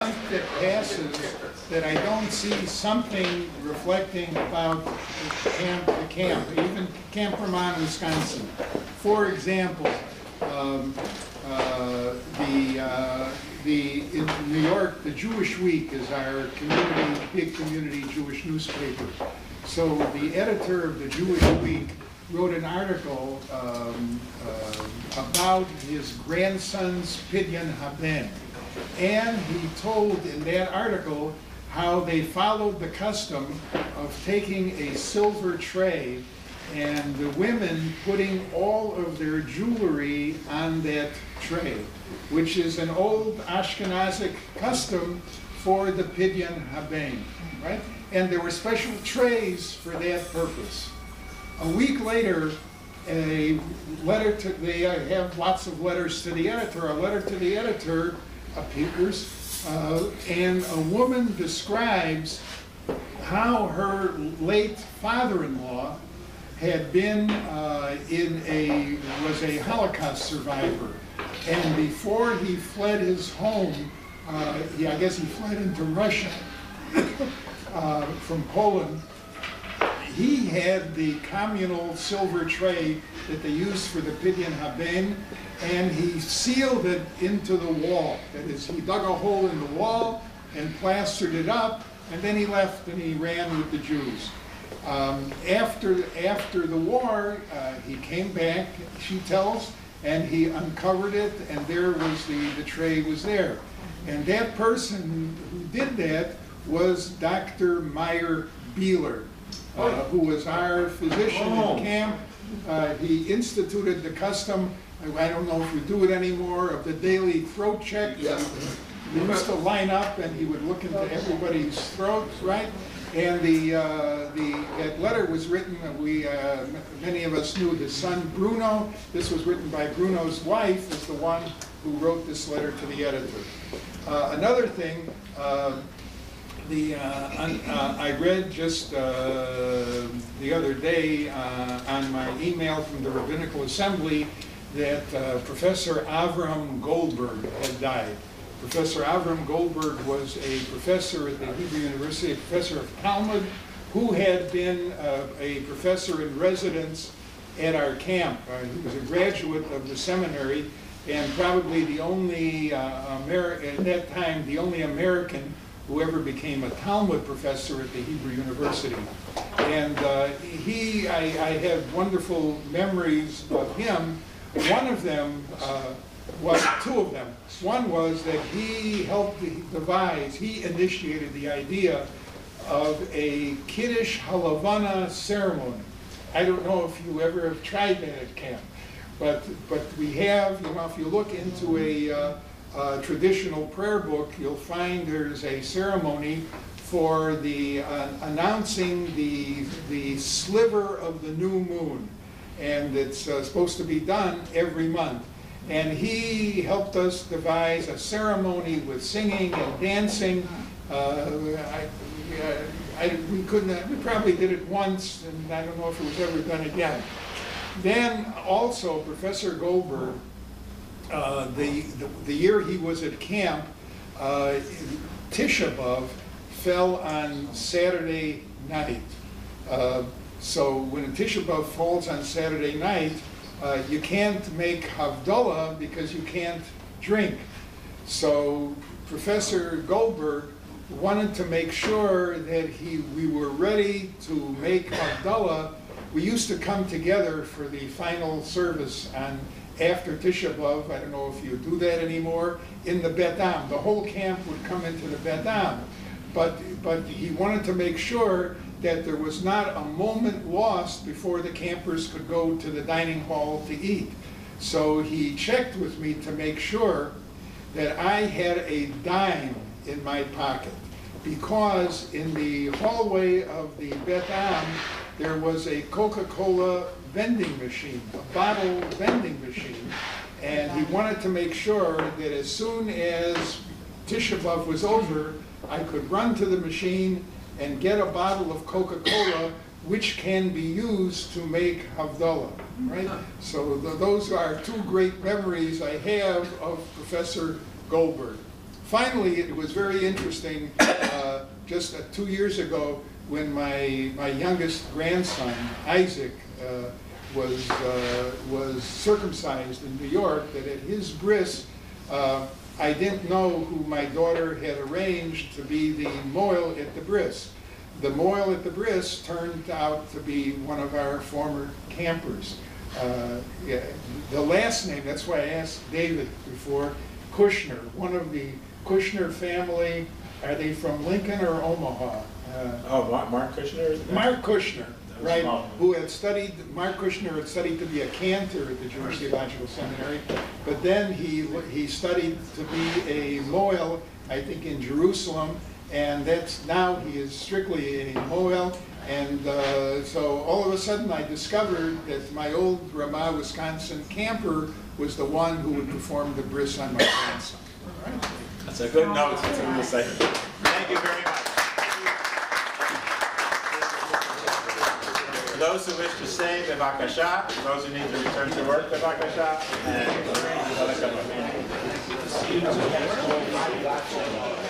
That passes that I don't see something reflecting about the camp, even Camp Vermont, Wisconsin. For example, in New York, the Jewish Week is our community, big community Jewish newspaper. So the editor of the Jewish Week wrote an article about his grandson's Pidyon Haben. And he told in that article how they followed the custom of taking a silver tray and the women putting all of their jewelry on that tray, which is an old Ashkenazic custom for the Pidyon Haben, right? And there were special trays for that purpose. A week later, a letter to, they have lots of letters to the editor, a letter to the editor appears, and a woman describes how her late father-in-law had been was a Holocaust survivor, and before he fled his home, I guess he fled into Russia from Poland. He had the communal silver tray that they used for the Pidyon Haben, and he sealed it into the wall. That is, he dug a hole in the wall and plastered it up, and then he left and he ran with the Jews. After the war, he came back, she tells, and he uncovered it, and there was the tray was there. And that person who did that was Dr. Meyer Beeler, who was our physician in camp. He instituted the custom, I don't know if we do it anymore, of the daily throat check. Yeah. He used to line up and he would look into everybody's throats, right? And that letter was written, many of us knew his son Bruno. This was written by Bruno's wife, is the one who wrote this letter to the editor. Another thing, I read just the other day on my email from the Rabbinical Assembly that Professor Avram Goldberg had died. Professor Avram Goldberg was a professor at the Hebrew University, a professor of Talmud, who had been a professor in residence at our camp. He was a graduate of the seminary and probably the only, at that time, the only American who ever became a Talmud professor at the Hebrew University. And I have wonderful memories of him. One of them, two of them. One was that he helped devise, he initiated the idea of a Kiddush Halavana ceremony. I don't know if you ever have tried that at camp, but we have, if you look into a traditional prayer book, you'll find there's a ceremony for the announcing the sliver of the new moon, and it's supposed to be done every month. And he helped us devise a ceremony with singing and dancing. We probably did it once, and I don't know if it was ever done again. Then also Professor Goldberg, the year he was at camp, Tisha B'Av fell on Saturday night. So when Tisha B'Av falls on Saturday night, you can't make Havdalah because you can't drink. So Professor Goldberg wanted to make sure that we were ready to make Havdalah. We used to come together for the final service after Tisha B'Av. I don't know if you do that anymore, in the Bet Am. The whole camp would come into the Bet Am. But he wanted to make sure that there was not a moment lost before the campers could go to the dining hall to eat. So he checked with me to make sure that I had a dime in my pocket, because in the hallway of the Bet Am there was a Coca-Cola vending machine, a bottle vending machine, and he wanted to make sure that as soon as Tisha B'Av was over, I could run to the machine and get a bottle of Coca-Cola, which can be used to make Havdalah, right? So those are two great memories I have of Professor Goldberg. finally, it was very interesting, just 2 years ago, when my youngest grandson, Isaac, was circumcised in New York, that at his bris, I didn't know who my daughter had arranged to be the mohel at the bris. The mohel at the bris turned out to be one of our former campers. Yeah, the last name, that's why I asked David before, Kushner, one of the Kushner family. Are they from Lincoln or Omaha? Mark Kushner? Mark Kushner, right, who had studied, Mark Kushner had studied to be a cantor at the Jewish Theological Seminary, but then he studied to be a mohel, I think in Jerusalem, and now he is strictly a mohel. And so all of a sudden I discovered that my old Ramah, Wisconsin camper was the one who would perform the bris on my grandson. Right. That's a good note to say. Thank you very much. For those who wish to stay, bevakasha. For those who need to return to work, bevakasha. And